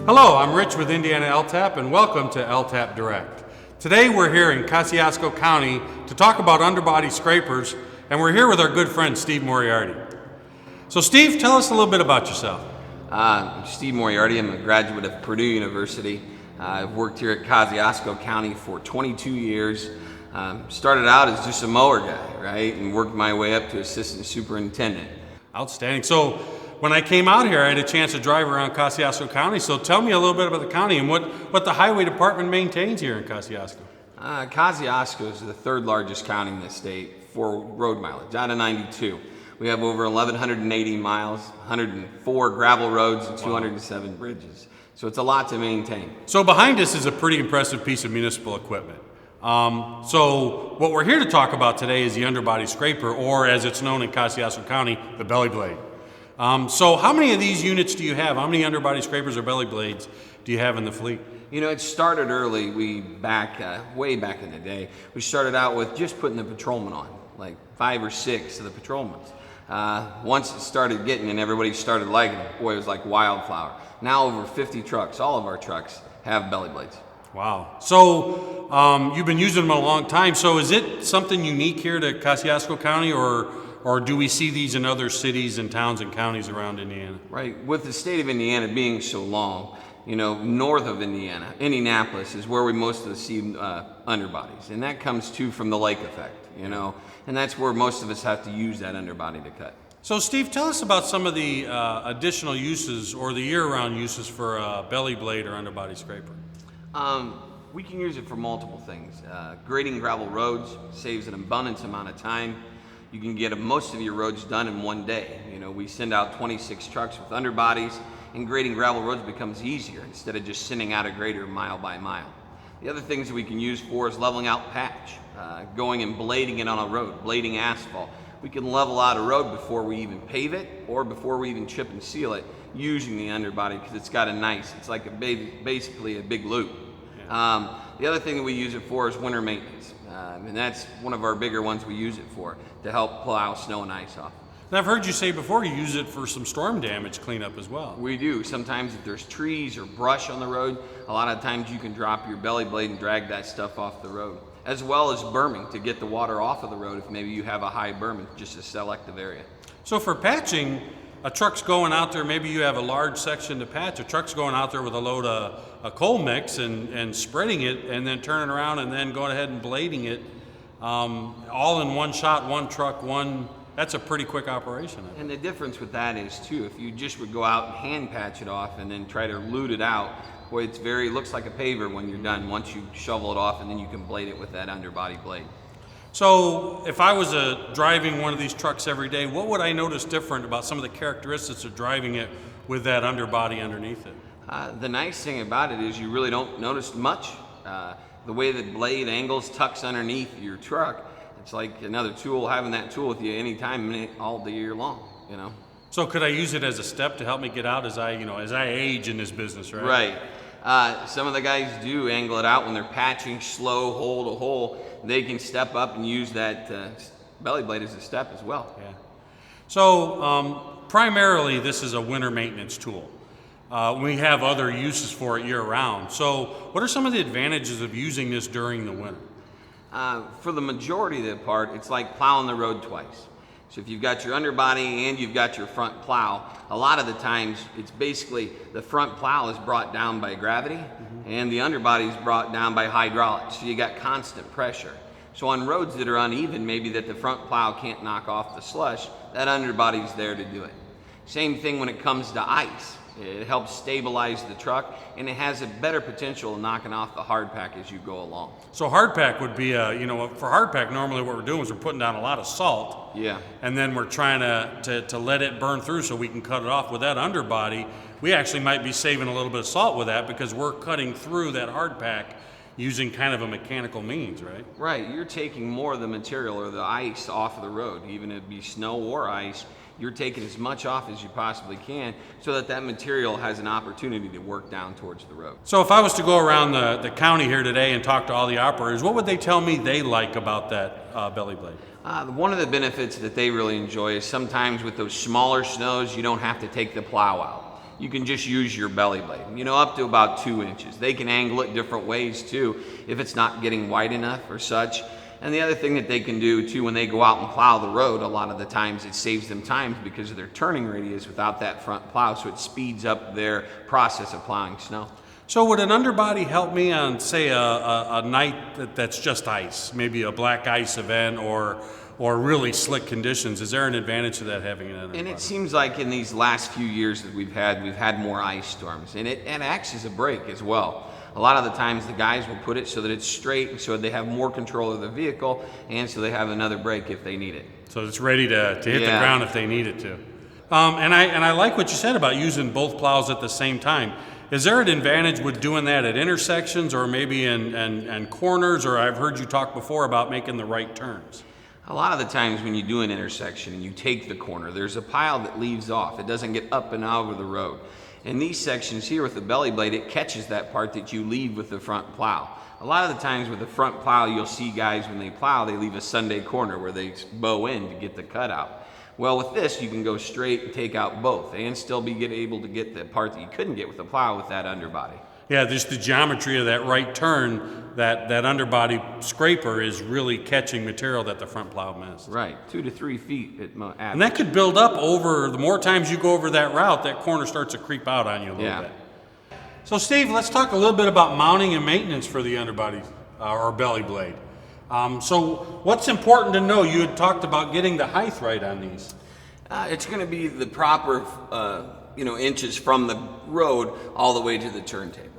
Hello, I'm Rich with Indiana LTAP and welcome to LTAP Direct. Today we're here in Kosciuszko County to talk about underbody scrapers, and we're here with our good friend Steve Moriarty. So Steve, tell us a little bit about yourself. I'm Steve Moriarty. I'm a graduate of Purdue University. I've worked here at Kosciuszko County for 22 years. Started out as just a mower guy, right, and worked my way up to assistant superintendent. Outstanding. So when I came out here, I had a chance to drive around Kosciuszko County. So tell me a little bit about the county and what the highway department maintains here in Kosciuszko. Kosciuszko is the third largest county in the state for road mileage, out of 92. We have over 1,180 miles, 104 gravel roads, and 207 bridges. So it's a lot to maintain. So behind us is a pretty impressive piece of municipal equipment. So what we're here to talk about today is the underbody scraper, or as it's known in Kosciuszko County, the belly blade. So how many of these units do you have? How many underbody scrapers or belly blades do you have in the fleet? You know, it started early. Way back in the day, we started out with just putting the patrolman on, like 5 or 6 of the patrolmen. Once it started getting and everybody started liking it, boy, it was like wildflower. Now over 50 trucks, all of our trucks have belly blades. Wow. So you've been using them a long time. So is it something unique here to Kosciuszko County, or do we see these in other cities and towns and counties around Indiana? Right. With the state of Indiana being so long, you know, north of Indiana, Indianapolis is where we mostly see underbodies. And that comes too from the lake effect, you know. And that's where most of us have to use that underbody to cut. So Steve, tell us about some of the additional uses or the year-round uses for a belly blade or underbody scraper. We can use it for multiple things. Grading gravel roads saves an abundance amount of time. You can get most of your roads done in one day. You know, we send out 26 trucks with underbodies, and grading gravel roads becomes easier instead of just sending out a grader mile by mile. The other things that we can use for is leveling out patch, going and blading it on a road, blading asphalt. We can level out a road before we even pave it or before we even chip and seal it using the underbody because it's got it's like basically a big loop. Yeah. The other thing that we use it for is winter maintenance. And that's one of our bigger ones we use it for, to help plow snow and ice off. And I've heard you say before you use it for some storm damage cleanup as well. We do. Sometimes if there's trees or brush on the road, a lot of times you can drop your belly blade and drag that stuff off the road. As well as berming to get the water off of the road if maybe you have a high berm in just a selective area. So for patching, a truck's going out there, maybe you have a large section to patch, a truck's going out there with a load of a coal mix and spreading it and then turning around and then going ahead and blading it all in one shot, one truck, that's a pretty quick operation. And the difference with that is too, if you just would go out and hand patch it off and then try to lute it out, boy, it looks like a paver when you're done once you shovel it off and then you can blade it with that underbody blade. So if I was driving one of these trucks every day, what would I notice different about some of the characteristics of driving it with that underbody underneath it? The nice thing about it is you really don't notice much. The way the blade angles, tucks underneath your truck, it's like another tool, having that tool with you anytime, all the year long, you know. So could I use it as a step to help me get out as I age in this business, right? Right. Some of the guys do angle it out when they're patching slow, hole to hole. They can step up and use that belly blade as a step as well. Yeah. So primarily this is a winter maintenance tool. We have other uses for it year-round. So what are some of the advantages of using this during the winter? For the majority of the part, it's like plowing the road twice. So if you've got your underbody and you've got your front plow, a lot of the times it's basically the front plow is brought down by gravity and the underbody is brought down by hydraulics. So you got constant pressure. So on roads that are uneven, maybe that the front plow can't knock off the slush, that underbody's there to do it. Same thing when it comes to ice. It helps stabilize the truck, and it has a better potential of knocking off the hard pack as you go along. So hard pack would be, for hard pack, normally what we're doing is we're putting down a lot of salt. Yeah. And then we're trying to let it burn through so we can cut it off. With that underbody, we actually might be saving a little bit of salt with that because we're cutting through that hard pack using kind of a mechanical means, right? Right. You're taking more of the material or the ice off of the road, even if it be snow or ice. You're taking as much off as you possibly can so that material has an opportunity to work down towards the road. So if I was to go around the county here today and talk to all the operators, what would they tell me they like about that belly blade? One of the benefits that they really enjoy is sometimes with those smaller snows, you don't have to take the plow out. you can just use your belly blade, up to about 2 inches. They can angle it different ways too, if it's not getting wide enough or such. And the other thing that they can do too, when they go out and plow the road, a lot of the times it saves them time because of their turning radius without that front plow, so it speeds up their process of plowing snow. So would an underbody help me on, say, a night that's just ice, maybe a black ice event or really slick conditions? Is there an advantage to that, having an underbody? And it seems like in these last few years that we've had more ice storms, and it acts as a brake as well. A lot of the times the guys will put it so that it's straight, so they have more control of the vehicle, and so they have another brake if they need it. So it's ready to hit the ground if they need it to. And I like what you said about using both plows at the same time. Is there an advantage with doing that at intersections or maybe in corners, or I've heard you talk before about making the right turns? A lot of the times when you do an intersection and you take the corner, there's a pile that leaves off. It doesn't get up and over the road. In these sections here with the belly blade, it catches that part that you leave with the front plow. A lot of the times with the front plow, you'll see guys when they plow, they leave a Sunday corner where they bow in to get the cutout. Well, with this, you can go straight and take out both and still able to get the part that you couldn't get with the plow with that underbody. Yeah, just the geometry of that right turn, that underbody scraper is really catching material that the front plow missed. Right, 2 to 3 feet at average. And that could build up over, the more times you go over that route, that corner starts to creep out on you a little bit. So Steve, let's talk a little bit about mounting and maintenance for the underbody or belly blade. So what's important to know? You had talked about getting the height right on these. It's going to be the proper inches from the road all the way to the turntable.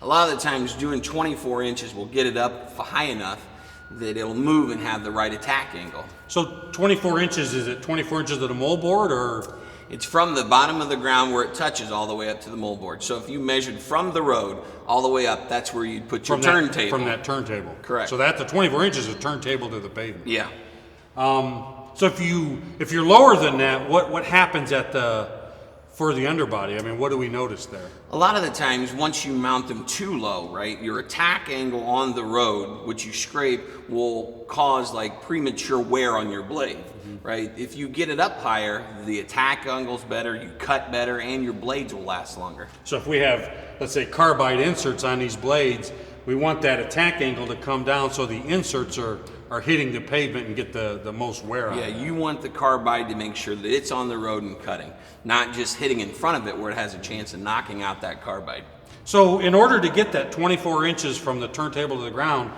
A lot of the times doing 24 inches will get it up high enough that it'll move and have the right attack angle. So 24 inches, is it 24 inches of the moldboard, or? It's from the bottom of the ground where it touches all the way up to the moldboard. So if you measured from the road all the way up, that's where you'd put your turntable. From that turntable. Correct. So that's the 24 inches is a turntable to the pavement. Yeah. So if you're lower than that, what happens for the underbody? I mean, what do we notice there? A lot of the times, once you mount them too low, right, your attack angle on the road, which you scrape, will cause like premature wear on your blade, right? If you get it up higher, the attack angle's better, you cut better, and your blades will last longer. So if we have, let's say, carbide inserts on these blades, we want that attack angle to come down so the inserts are hitting the pavement and get the most wear on it. Yeah, you want the carbide to make sure that it's on the road and cutting, not just hitting in front of it where it has a chance of knocking out that carbide. So in order to get that 24 inches from the turntable to the ground,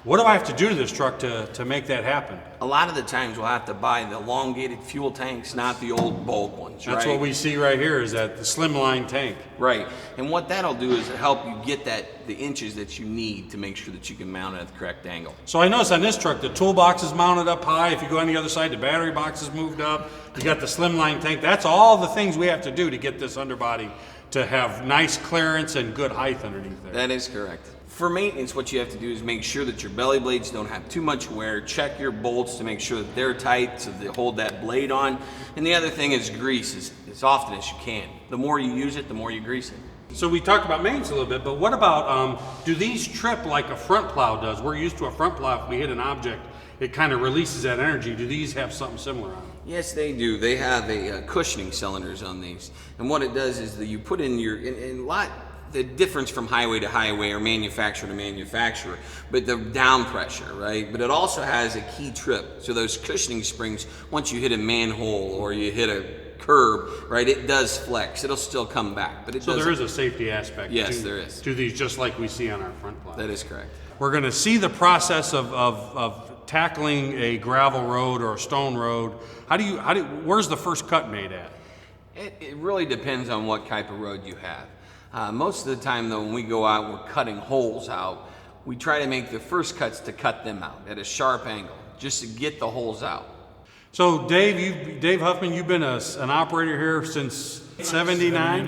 what do I have to do to this truck to make that happen? A lot of the times we'll have to buy the elongated fuel tanks, not the old bulk ones, That's what we see right here, is that the slimline tank. Right, and what that'll do is help you get the inches that you need to make sure that you can mount it at the correct angle. So I noticed on this truck, the toolbox is mounted up high. If you go on the other side, the battery box is moved up. You got the slimline tank. That's all the things we have to do to get this underbody to have nice clearance and good height underneath there. That is correct. For maintenance, what you have to do is make sure that your belly blades don't have too much wear. Check your bolts to make sure that they're tight so they hold that blade on. And the other thing is grease as often as you can. The more you use it, the more you grease it. So we talked about maintenance a little bit, but what about, do these trip like a front plow does? We're used to a front plow. If we hit an object, it kind of releases that energy. Do these have something similar on them? Yes, they do. They have a cushioning cylinders on these. And what it does is that you put in the difference from highway to highway or manufacturer to manufacturer, but the down pressure, right? But it also has a key trip. So those cushioning springs, once you hit a manhole or you hit a curb, right, it does flex. It'll still come back, but So there is a safety aspect there is. to these, just like we see on our front plow. That is correct. We're going to see the process of tackling a gravel road or a stone road. Where's the first cut made at? It really depends on what type of road you have. Most of the time, though, when we go out and we're cutting holes out, we try to make the first cuts to cut them out at a sharp angle, just to get the holes out. So, Dave Huffman, you've been an operator here since 79?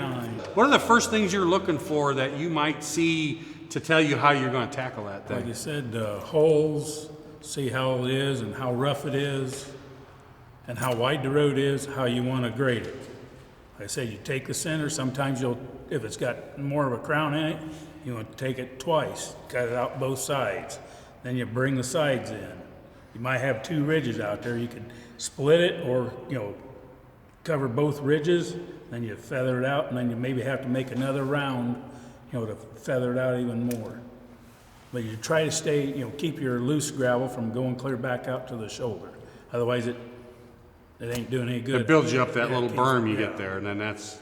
What are the first things you're looking for that you might see to tell you how you're going to tackle that thing? Like you said, holes, see how it is and how rough it is, and how wide the road is, how you want to grade it. Like I said, you take the center, sometimes if it's got more of a crown in it, you want to take it twice, cut it out both sides. Then you bring the sides in. You might have two ridges out there. You can split it or, cover both ridges then you feather it out, and then you maybe have to make another round, to feather it out even more. But you try to stay, keep your loose gravel from going clear back out to the shoulder. Otherwise, it ain't doing any good. It builds you up that Yeah, little it keeps- berm you yeah. get there, and then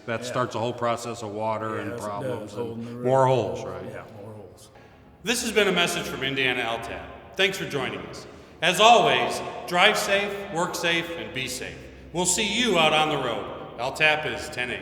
that starts a whole process of water and Yes, it problems does, holding the and road. more holes, right? Yeah, more holes. This has been a message from Indiana LTAP. Thanks for joining us. As always, drive safe, work safe, and be safe. We'll see you out on the road. LTAP is 10-8.